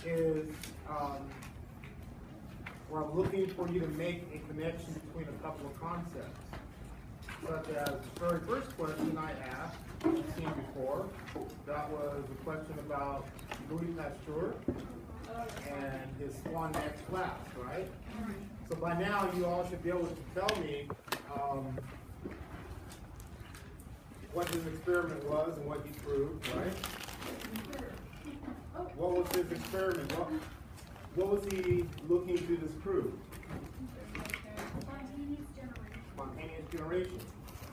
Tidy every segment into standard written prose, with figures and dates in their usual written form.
is where I'm looking for you to make a connection between a couple of concepts. Such as the very first question I asked, you've seen before, that was a question about Louis Pasteur and his swan neck flask, right? So by now you all should be able to tell me what his experiment was and what he proved, right? What was his experiment? What was he looking to disprove? Spontaneous generation.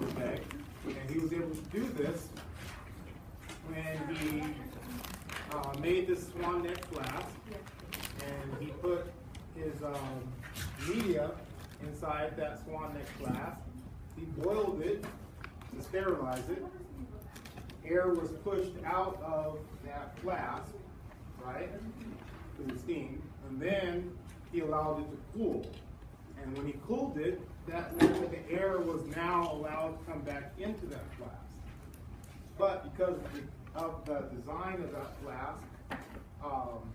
Okay? And he was able to do this when he made this swan neck flask, and he put his media inside that swan neck flask. He boiled it to sterilize it. Air was pushed out of that flask, right, through the steam, and then he allowed it to cool. And when he cooled it, that meant that the air was now allowed to come back into that flask. But because of the design of that flask,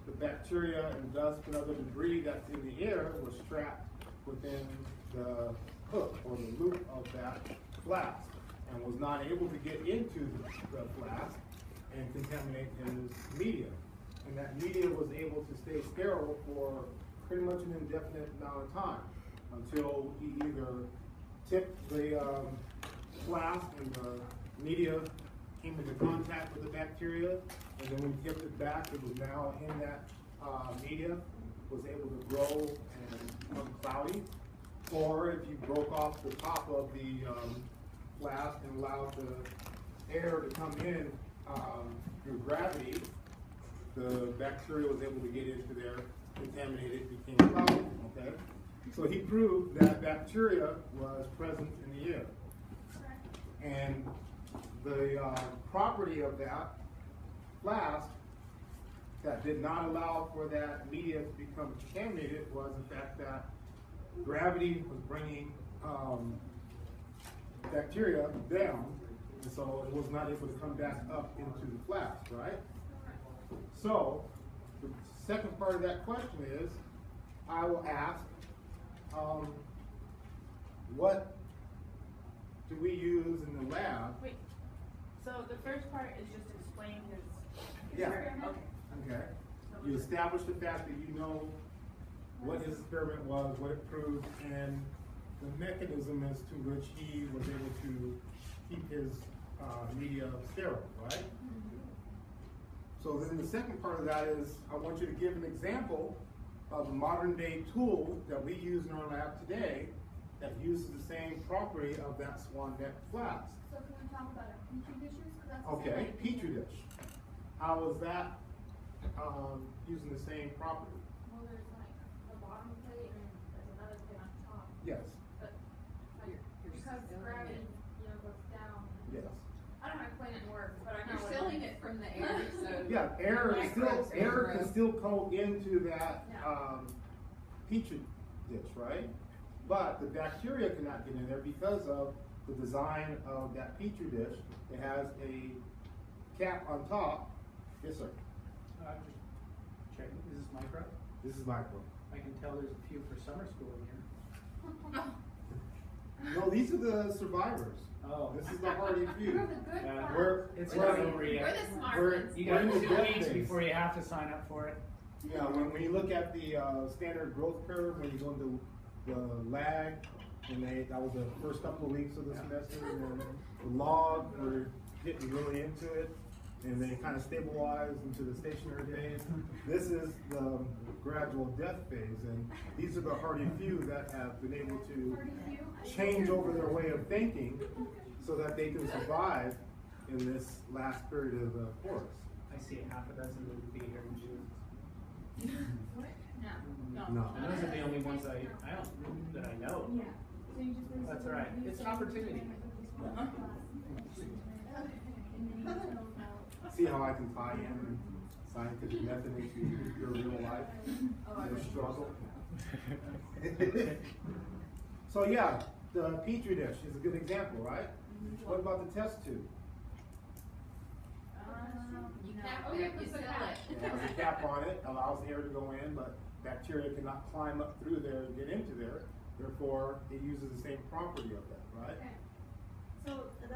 the bacteria and dust and other debris that's in the air was trapped within the hook or the loop of that flask and was not able to get into the flask and contaminate his media. And that media was able to stay sterile for pretty much an indefinite amount of time until he either tipped the flask and the media came into contact with the bacteria, and then when he tipped it back, it was now in that media, was able to grow and become cloudy. Or if you broke off the top of the flask and allowed the air to come in through gravity, the bacteria was able to get into there, contaminate it, became cloudy. Okay? So he proved that bacteria was present in the air. And the property of that flask that did not allow for that media to become contaminated was the fact that gravity was bringing bacteria down, and so it was not able to come back up into the flask, right? So the second part of that question is, I will ask, what do we use in the lab? Wait, so the first part is just explaining his Yeah. Okay. Okay. You establish the fact that you know what his experiment was, what it proved, and the mechanism as to which he was able to keep his media sterile, right? So then the second part of that is, I want you to give an example of a modern day tool that we use in our lab today that uses the same property of that swan neck flask. So can we talk about Petri dishes? That's Okay, Petri dish. How is that using the same property? Well, there's like the bottom plate and there's another plate on top. Yes. But like, because gravity, goes down. Yes. I don't know how to explain it in words, but I know You're sealing it from the air, so. Yeah, air can still go into that Petri dish, right? But the bacteria cannot get in there because of the design of that Petri dish. It has a cap on top. Yes, sir. Just checking. Is this micro? This is micro. I can tell there's a few for summer school in here. No, these are the survivors. Oh. This is the hardy few. We're the good And part. It's we're- not over We're yet. the smart We're- ones. You got we're in the 2 death weeks phase. before you have to sign up for it. Yeah, when you look at the standard growth curve, when you go into the lag, and that was the first couple of weeks of the semester, and then the log, we're getting really into it, and then kind of stabilize into the stationary phase. This is the gradual death phase, and these are the hardy few that have been able to change over their way of thinking so that they can survive in this last period of the course. I see half a dozen that would be here in June. No. And those are the only ones that I know. Yeah. So you just That's all right. It's an opportunity. See how I can tie in scientific method into your real life, your struggle? So yeah, the Petri dish is a good example, right? What about the test tube? You No. cap Oh, it, yeah, you put the seal cap. it. It has a cap on it, allows air to go in, but bacteria cannot climb up through there and get into there. Therefore, it uses the same property of that, right? Okay. So the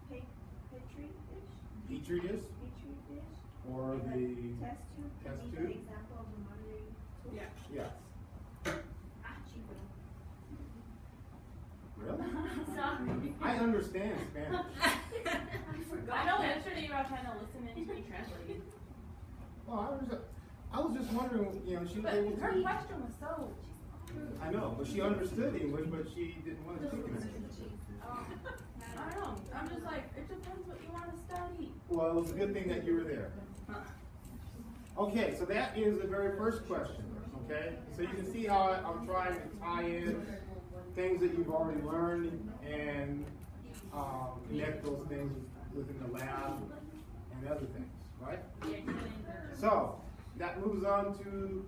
petri dish, Petri dish petri dish, or and the, test tube, test can be tube? an example of the monitoring tool. Yeah. yes. Ah, chico. Really? Sorry. I understand Spanish. I know yesterday you were trying to listen and be translated. Well, I was just wondering, you know, she was But able her to. question was so. I know, but she understood English, but she didn't want to speak English. I don't know. I'm just like, it depends what you want to study. Well, it was a good thing that you were there. Okay, so that is the very first question, okay? So you can see how I'm trying to tie in things that you've already learned and connect those things within the lab and other things, right? So, that moves on to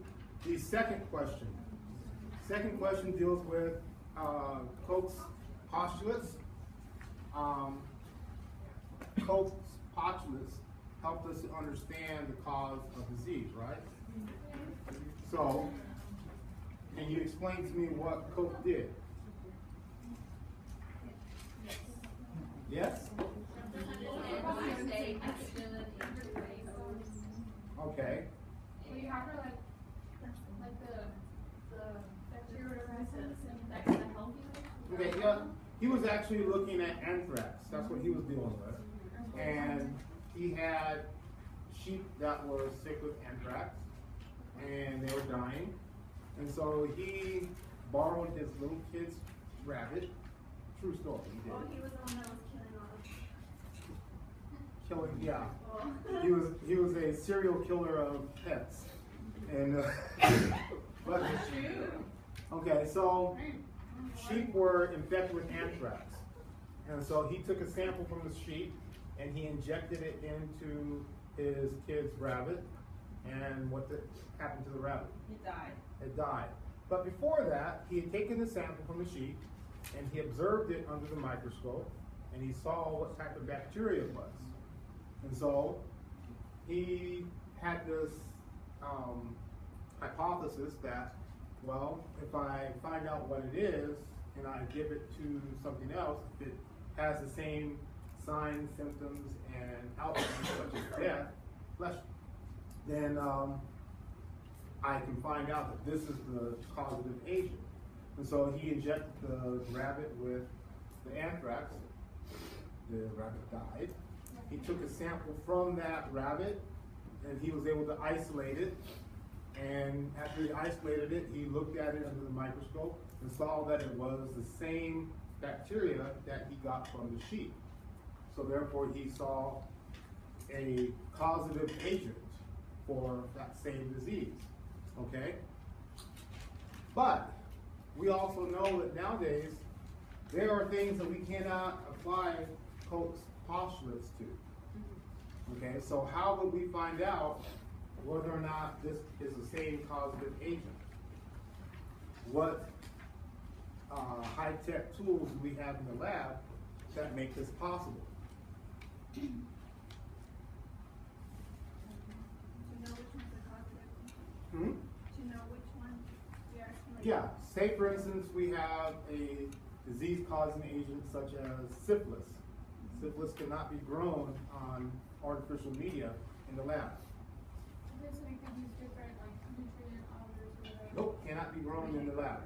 the second question. Second question deals with Koch's postulates. Koch's postulates helped us to understand the cause of disease, right? So, can you explain to me what Koch did? Yes? Okay. We have her like the bacteria resistance and that kind of help you. Okay, yeah, he was actually looking at anthrax. That's what he was dealing with. And he had sheep that were sick with anthrax, and they were dying. And so he borrowed his little kid's rabbit. True story, he Oh, did. he was the one that was killing all Killing, yeah. of. He was a serial killer of pets. And but okay, so sheep were infected with anthrax. And so he took a sample from the sheep and he injected it into his kid's rabbit. And what happened to the rabbit? He died. It died. But before that, he had taken the sample from the sheep and he observed it under the microscope and he saw what type of bacteria it was. And so he had this hypothesis that, well, if I find out what it is and I give it to something else, if it has the same signs, symptoms, and outcomes such as death, then I can find out that this is the causative agent. And so he injected the rabbit with the anthrax. The rabbit died. He took a sample from that rabbit and he was able to isolate it. And after he isolated it, he looked at it under the microscope and saw that it was the same bacteria that he got from the sheep. So therefore he saw a causative agent for that same disease, okay? But we also know that nowadays there are things that we cannot apply Koch's postulates to. Okay, so how would we find out whether or not this is the same causative agent? What high-tech tools do we have in the lab that make this possible? To know which one's the causative. Hmm? To know which one we are. Yeah, say for instance we have a disease-causing agent such as syphilis. Syphilis cannot be grown on artificial media in the lab. Okay, so we could use different like nutrient others or whatever. Nope, cannot be grown in the lab.